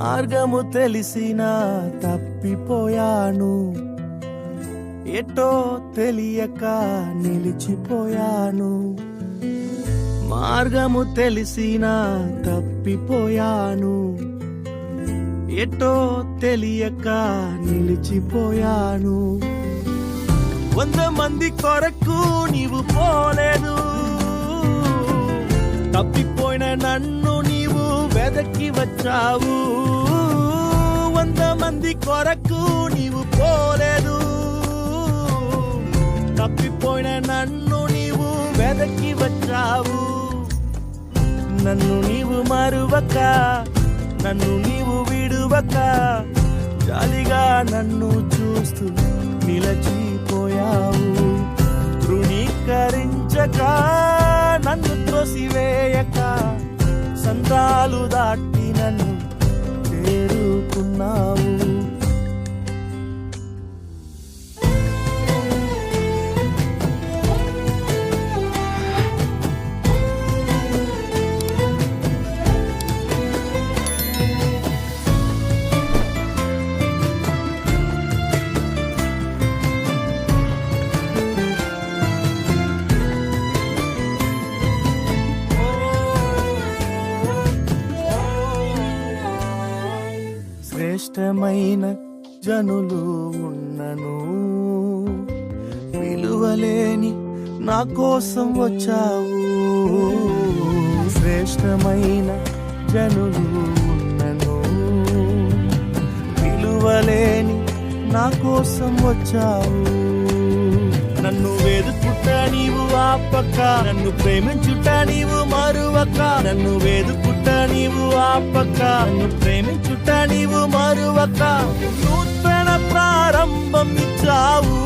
మార్గము తెలిసినా తప్పిపోయాను, ఎటో తెలియక నిలిచిపోయాను. మార్గము తెలిసినా తప్పిపోయాను, ఎటో తెలియక నిలిచిపోయాను. 100 మంది కొరకు నీవు పోలేదు, తప్పిపోయిన నన్ను నీవు వెదకి వచ్చావు. 100 మంది కొరకు నీవు పోలేదు, తప్పిపోయిన నన్ను నీవు వెదకి వచ్చావు. నన్ను నీవు మరువక, నన్ను నీవు విడువక, జాలిగా నన్ను చూస్తూ నిలచిపోయావు. తృణీకరించక, నన్ను త్రోసివేయక, సంద్రాలు దాటి నన్ను చేరుకున్నావు. శ్రేష్టమైన జనులు ఉన్నను, విలువలేని నా కోసం వచ్చావు. శ్రేష్టమైన జనులు ఉన్నను, విలువలేని నా కోసం వచ్చావు. నన్ను వేదుకుట నీవు ఆపక, నన్ను ప్రేమించుట నీవు మరువక. నన్ను వేదుకుట నీవు ఆపక, నన్ను ప్రేమించుట నీవు మరువక. నూతన ప్రారంభం ఇచ్చావు,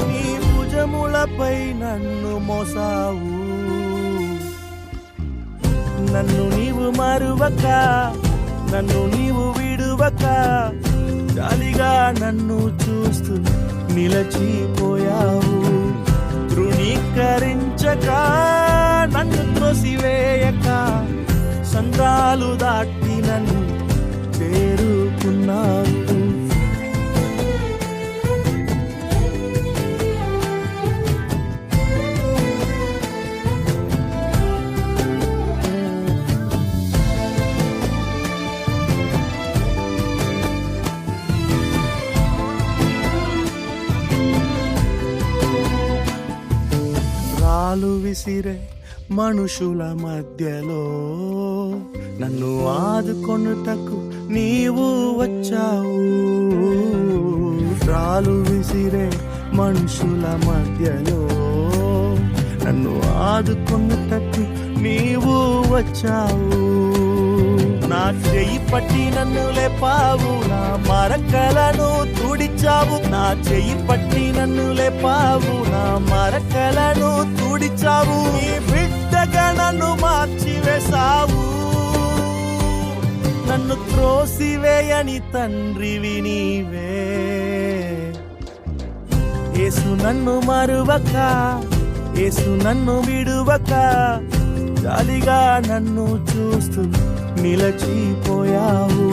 నీ భుజములపై నన్ను మోసావు. నన్ను నీవు మరువక, నన్ను నీవు విడువక, జాలిగా నన్ను చూస్తూ నిలచిపోయావు. తృణీకరించక, నన్ను త్రోసివేయక, సంద్రాలు దాటి నన్ను చేరుకున్నావు. రాళ్ళు విసిరే మనుషుల మధ్యలో నన్ను ఆదుకొనుటకు నీవు వచ్చావు. రాళ్ళు విసిరే మనుషుల మధ్యలో నన్ను ఆదుకొనుటకు నీవు వచ్చావు. నా చెయ్యి పట్టి నన్ను లేపావు, నా మరకలను తుడిచావు. నా చెయ్యి పట్టి నన్ను లేపావు, నా మరకలను తుడిచావు. నీ బిడ్డగా నన్ను మార్చివేశావు, నన్ను త్రోసివేయని తండ్రివి నీవే. యేసు నన్ను మరువక, యేసు నన్ను విడువక, జాలిగా నన్ను చూస్తూ నిలచిపోయావు.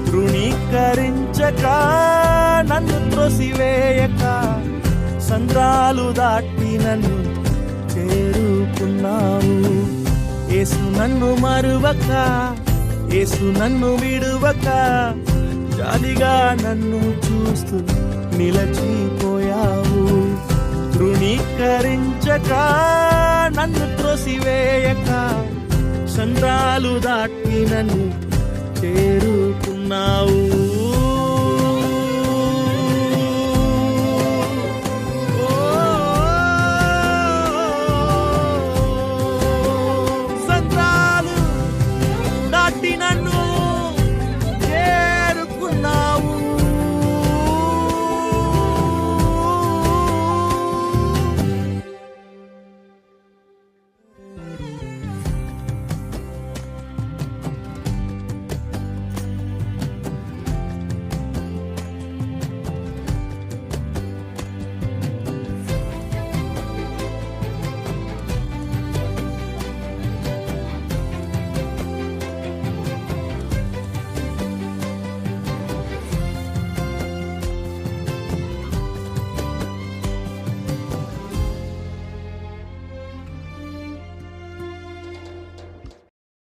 తృణీకరించక, నన్ను త్రోసివేయక, సంద్రాలు దాటి నన్ను చేరుకున్నావు. యేసు నన్ను మరువక, యేసు నన్ను విడువక, జాలిగా నన్ను చూస్తూ నిలచిపోయావు. తృణీకరించక, నన్ను త్రోసివేయక, సంద్రాలు దాటి నన్ను చేరుకున్నావు.